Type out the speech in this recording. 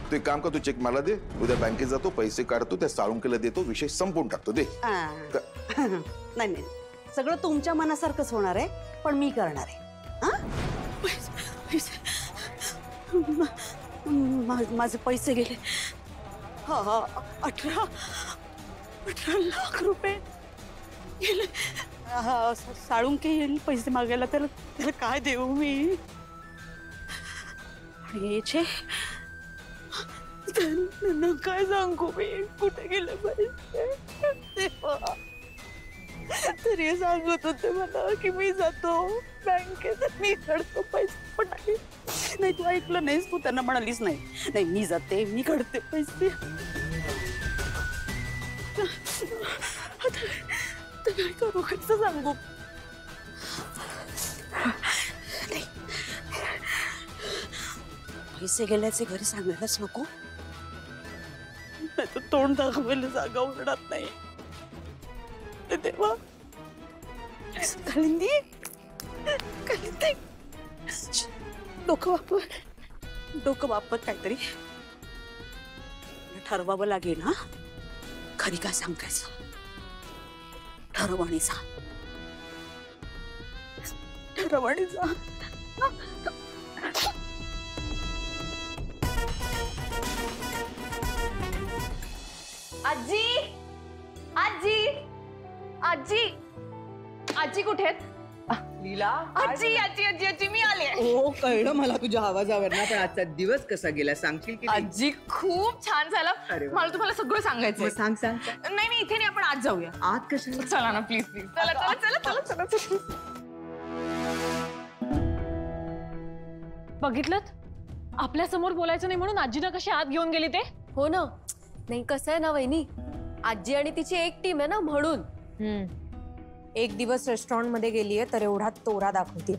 तू एक काम कर, तू चेक मला दे, उद्या बँकेत जातो, पैसे काढतो, त्या साळुंकेला देतो, विषय संपवून टाकतो. दे. नाही नाही, सगळं तुमच्या मनासारखंच होणार आहे, पण मी करणार आहे. माझे पैसे गेले. 18 लाख रुपये गेले. साळुंके येईल पैसे मागायला, त्याला काय देऊ मी? याचे त्यांना काय सांगू मी? कुठे गेले पैसे? तरी सांगत होते मला की मी जातो बँकेत, मी काढतो पैसे, पण नाही तू ऐकलं नाहीस. तू त्यांना म्हणालीस नाही मी जाते, मी काढते पैसे. काय करू, कसं सांगू? पैसे गेल्याचे घरी सांगायलाच नको, नाही तर तोंड दाखवायला जागा उरणार नाही. देवा, कालिंदी डोकं वापर काहीतरी ठरवावं लागेल. हा, घरी काय सांगायचं ठरव आणि जा. आजी आजी आजी आजी कुठे आहेत? लीला, आजी आजी आजी आजी मी आले. हो कळलं मला तुझ्या आवाजावर ना, पण आजचा दिवस कसा गेला सांगशील की? आजी खूप छान झाला. मला तुम्हाला सगळं सांगायचं. सांग सांग. नाही नाही, इथे नाही, आपण आज जाऊया. आत कशाला? चला ना प्लीज प्लीज. चला चला चला चला चला. बघितलं, आपल्या समोर बोलायचं नाही म्हणून आजीला कशी आत घेऊन गेली ते. हो ना. नाही कसं आहे ना वहिनी, आजी आणि तिची एक टीम आहे ना, म्हणून. एक दिवस रेस्टॉरंट मध्ये गेलीये तर एवढा तोरा दाखवते.